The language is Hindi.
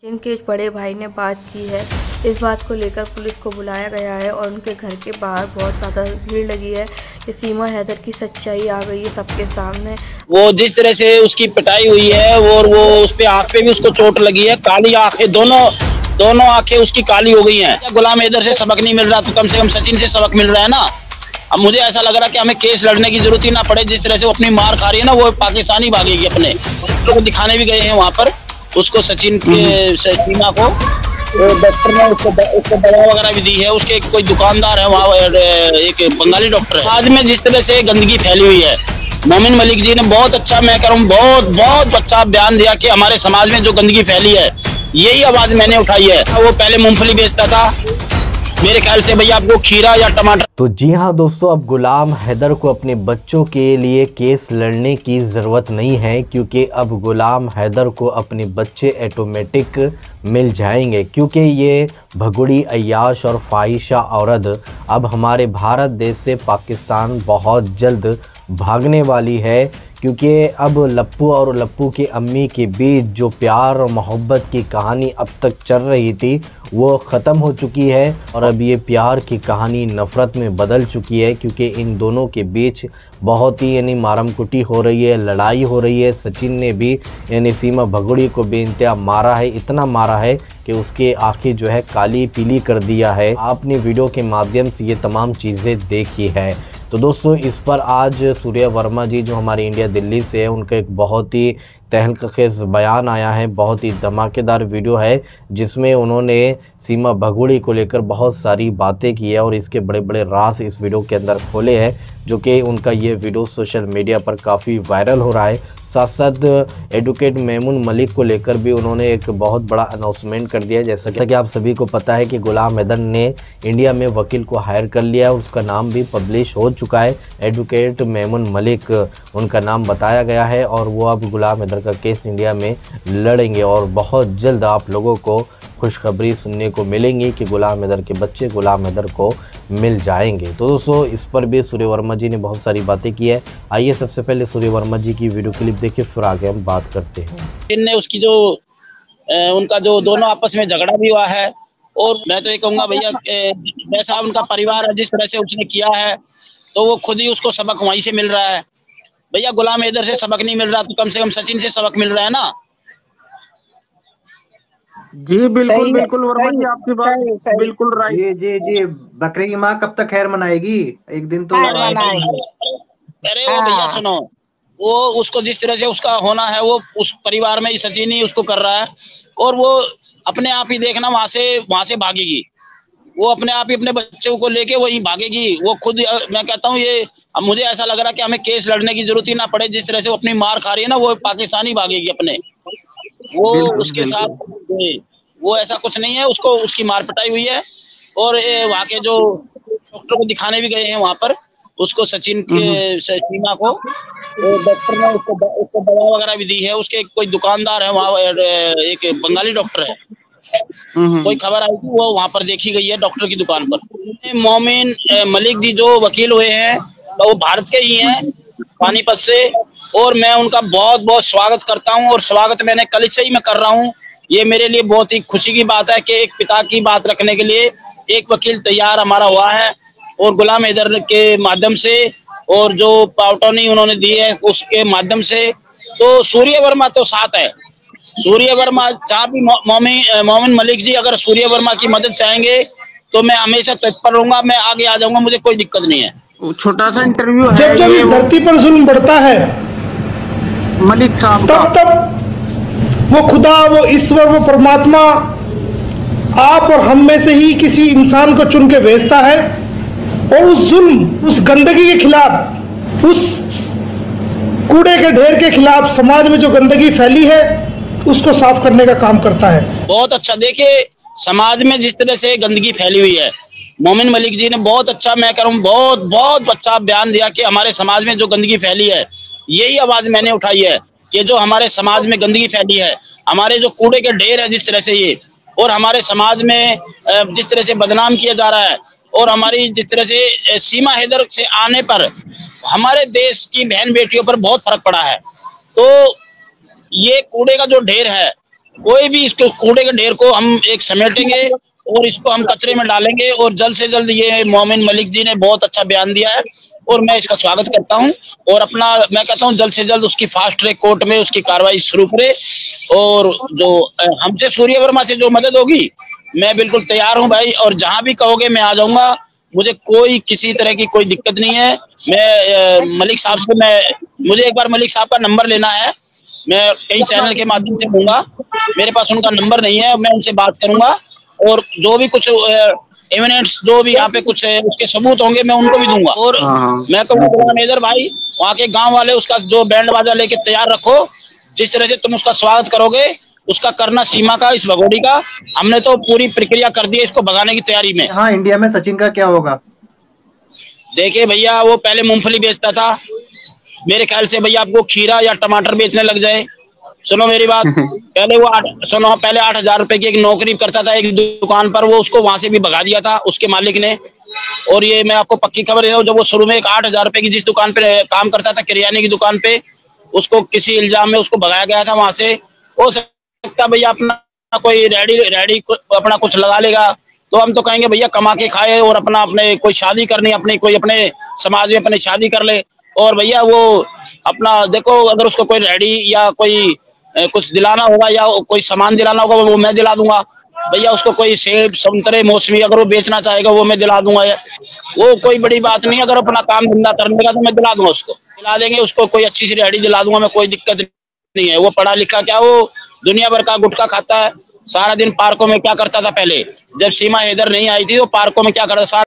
सचिन के बड़े भाई ने बात की है। इस बात को लेकर पुलिस को बुलाया गया है और उनके घर के बाहर बहुत ज़्यादा भीड़ लगी है कि सीमा हैदर की सच्चाई आ गई है सबके सामने। वो जिस तरह से उसकी पिटाई हुई है और वो उस पे आंख पे भी उसको चोट लगी है, काली आंखें, दोनों आंखें उसकी काली हो गई हैं। गुलाम हैदर से सबक नहीं मिल रहा तो कम से कम सचिन से सबक मिल रहा है ना। अब मुझे ऐसा लग रहा है कि हमें केस लड़ने की जरूरत ही ना पड़े। जिस तरह से वो अपनी मार खा रही है ना, वो पाकिस्तानी भागेगी अपने। डॉक्टर को दिखाने भी गए हैं वहां पर, उसको सचिन के सीमा को डॉक्टर ने उसको दवा वगैरह भी दी है। उसके कोई दुकानदार है वहाँ, एक बंगाली डॉक्टर है। आज में जिस तरह से गंदगी फैली हुई है, मोमिन मलिक जी ने बहुत अच्छा, मैं कह रहा हूँ बहुत अच्छा बयान दिया कि हमारे समाज में जो गंदगी फैली है, यही आवाज मैंने उठाई है। वो पहले मूंगफली बेचता था, मेरे ख्याल से भैया आपको खीरा या टमाटर। तो जी हाँ दोस्तों, अब गुलाम हैदर को अपने बच्चों के लिए केस लड़ने की ज़रूरत नहीं है, क्योंकि अब गुलाम हैदर को अपने बच्चे ऑटोमेटिक मिल जाएंगे। क्योंकि ये भगुड़ी अय्याश और फाहिशा औरत अब हमारे भारत देश से पाकिस्तान बहुत जल्द भागने वाली है। क्योंकि अब लप्पू और लप्पू की अम्मी के बीच जो प्यार और मोहब्बत की कहानी अब तक चल रही थी, वो ख़त्म हो चुकी है और अब ये प्यार की कहानी नफ़रत में बदल चुकी है। क्योंकि इन दोनों के बीच बहुत ही मारम कुटी हो रही है, लड़ाई हो रही है। सचिन ने भी सीमा भगुड़ी को बेइंतहा मारा है, इतना मारा है कि उसके आंखें जो है काली पीली कर दिया है। आपने वीडियो के माध्यम से ये तमाम चीज़ें देखी है। तो दोस्तों, इस पर आज सूर्या वर्मा जी जो हमारे इंडिया दिल्ली से है, उनका एक बहुत ही तहलकेज़ बयान आया है। बहुत ही धमाकेदार वीडियो है जिसमें उन्होंने सीमा भगुड़ी को लेकर बहुत सारी बातें की है और इसके बड़े बड़े राज इस वीडियो के अंदर खोले हैं, जो कि उनका ये वीडियो सोशल मीडिया पर काफ़ी वायरल हो रहा है। साथ साथ एडवोकेट मेमून मलिक को लेकर भी उन्होंने एक बहुत बड़ा अनाउंसमेंट कर दिया। जैसा कि आप सभी को पता है कि गुलाम हैदर ने इंडिया में वकील को हायर कर लिया है, उसका नाम भी पब्लिश हो चुका है। एडवोकेट मेमून मलिक उनका नाम बताया गया है और वो अब गुलाम हैदर का केस इंडिया में लड़ेंगे और बहुत जल्द आप लोगों को खुशखबरी सुनने को मिलेंगी कि गुलाम हैदर के बच्चे गुलाम हैदर को मिल जाएंगे। तो दोस्तों, इस पर भी सूर्य वर्मा जी ने बहुत सारी बातें की है। आइए सबसे पहले सूर्य वर्मा जी की वीडियो क्लिप देखिए, फिर आगे हम बात करते हैं। इनने उसकी जो उनका जो दोनों आपस में झगड़ा भी हुआ है, और मैं तो ये कहूँगा भैया, जैसा उनका परिवार है, जिस तरह से उसने किया है, तो वो खुद ही उसको सबक वहीं से मिल रहा है। भैया गुलाम हैदर से सबक नहीं मिल रहा तो कम से कम सचिन से सबक मिल रहा है ना। जी बिल्कुल बिल्कुल वर्मा जी, आपकी बात बिल्कुल राइट। जी जी जी, बकरे की माँ कब तक खैर मनाएगी? एक दिन तो अरे वो भैया सुनो, वो उसको जिस तरह से उसका होना है, वो उस परिवार में ही सचिन ही उसको कर रहा है, और वो अपने आप ही देखना वहां से भागेगी। वो अपने आप ही अपने बच्चों को लेके वही भागेगी। वो खुद, मैं कहता हूँ, ये अब मुझे ऐसा लग रहा है कि हमें केस लड़ने की जरूरत ही ना पड़े। जिस तरह से वो अपनी मार खा रही है ना, वो पाकिस्तानी भागेगी अपने। वो उसके साथ वो ऐसा कुछ नहीं है, उसको उसकी मार पिटाई हुई है। और वहाँ के जो डॉक्टर को दिखाने भी गए हैं वहां पर, उसको सचिन के सीमा को डॉक्टर ने उसको दवा वगैरह भी दी है। उसके कोई दुकानदार है वहाँ, एक बंगाली डॉक्टर है। कोई खबर आई थी, वो वहां पर देखी गई है डॉक्टर की दुकान पर। मोमिन मलिक जी जो वकील हुए हैं, तो वो भारत के ही हैं, पानीपत से, और मैं उनका बहुत बहुत स्वागत करता हूं। और स्वागत मैंने कल से ही मैं कर रहा हूं। ये मेरे लिए बहुत ही खुशी की बात है कि एक पिता की बात रखने के लिए एक वकील तैयार हमारा हुआ है। और गुलाम हैदर के माध्यम से, और जो पावटोनी उन्होंने दी है उसके माध्यम से, तो सूर्य वर्मा तो साथ है। सूर्य वर्मा, जहाँ भी मोमिन मलिक जी अगर सूर्य वर्मा की मदद चाहेंगे तो मैं हमेशा तत्पर रहूंगा, मैं आगे आ जाऊंगा, मुझे कोई दिक्कत नहीं है। छोटा सा इंटरव्यू है। जब इस धरती पर जुल्म बढ़ता है मलिक साहब, तब वो खुदा, वो ईश्वर, वो परमात्मा आप और हम में से ही किसी इंसान को चुन के भेजता है और उस जुल्म, उस गंदगी के खिलाफ, उस कूड़े के ढेर के खिलाफ, समाज में जो गंदगी फैली है उसको साफ करने का काम करता है। बहुत अच्छा। देखिए, समाज में जिस तरह से गंदगी फैली हुई है, मोमिन मलिक जी ने बहुत अच्छा, मैं कह रहा हूँ, बहुत अच्छा बयान दिया कि हमारे समाज में जो गंदगी फैली है, यही आवाज मैंने उठाई है कि जो हमारे समाज में गंदगी फैली है, हमारे जो कूड़े के ढेर है जिस तरह से ये, और हमारे समाज में जिस तरह से बदनाम किया जा रहा है, और हमारी जिस तरह से सीमा हैदर से आने पर हमारे देश की बहन बेटियों पर बहुत फर्क पड़ा है। तो ये कूड़े का जो ढेर है, कोई भी इसके कूड़े के ढेर को हम एक समेटेंगे और इसको हम कचरे में डालेंगे। और जल्द से जल्द, ये मोमिन मलिक जी ने बहुत अच्छा बयान दिया है और मैं इसका स्वागत करता हूं। और अपना मैं कहता हूं जल्द से जल्द उसकी फास्ट ट्रैक कोर्ट में उसकी कार्रवाई शुरू करे। और जो हमसे सूर्य वर्मा से जो मदद होगी, मैं बिल्कुल तैयार हूं भाई, और जहां भी कहोगे मैं आ जाऊंगा। मुझे कोई किसी तरह की कोई दिक्कत नहीं है। मैं मलिक साहब से मुझे एक बार मलिक साहब का नंबर लेना है, मैं कई चैनल के माध्यम से दूंगा, मेरे पास उनका नंबर नहीं है, मैं उनसे बात करूंगा। और जो भी कुछ एविडेंस, जो भी यहाँ पे कुछ उसके सबूत होंगे, मैं उनको भी दूंगा। और मैं कहूँगा मैनेजर भाई, वहाँ के गांव वाले उसका जो बैंड बाजा लेके तैयार रखो। जिस तरह से तुम उसका स्वागत करोगे, उसका करना सीमा का, इस भगोड़ी का। हमने तो पूरी प्रक्रिया कर दी है इसको भगाने की तैयारी में। हाँ, इंडिया में सचिन का क्या होगा? देखिए भैया, वो पहले मूंगफली बेचता था, मेरे ख्याल से भैया आपको खीरा या टमाटर बेचने लग जाए। सुनो मेरी बात, पहले 8,000 रुपए की एक नौकरी करता था एक दुकान पर, वो उसको वहां से भी भगा दिया था उसके मालिक ने। और ये मैं आपको पक्की खबर देता हूँ, जब वो शुरू में 8,000 रुपए की जिस दुकान पे काम करता था, किराने की दुकान पे, उसको किसी इल्जाम में उसको भगाया गया था वहां से। हो सकता भैया अपना कोई रेडी अपना कुछ लगा लेगा, तो हम तो कहेंगे भैया कमा के खाए और अपना अपने कोई शादी करनी, अपनी कोई अपने समाज में अपनी शादी कर ले। और भैया वो अपना देखो, अगर उसको कोई रेडी या कोई कुछ दिलाना होगा या कोई सामान दिलाना होगा, वो मैं दिला दूंगा भैया। उसको कोई सेब, संतरे, मौसमी अगर वो बेचना चाहेगा, वो मैं दिला दूंगा। वो कोई बड़ी बात नहीं, अगर अपना काम धंधा करने का तो मैं दिला दूंगा, उसको दिला देंगे, उसको कोई अच्छी सी रेडी दिला दूंगा मैं, कोई दिक्कत नहीं है। वो पढ़ा लिखा क्या, वो दुनिया भर का गुटखा खाता है। सारा दिन पार्कों में क्या करता था पहले, जब सीमा हैदर नहीं आई थी, तो पार्कों में क्या करता था।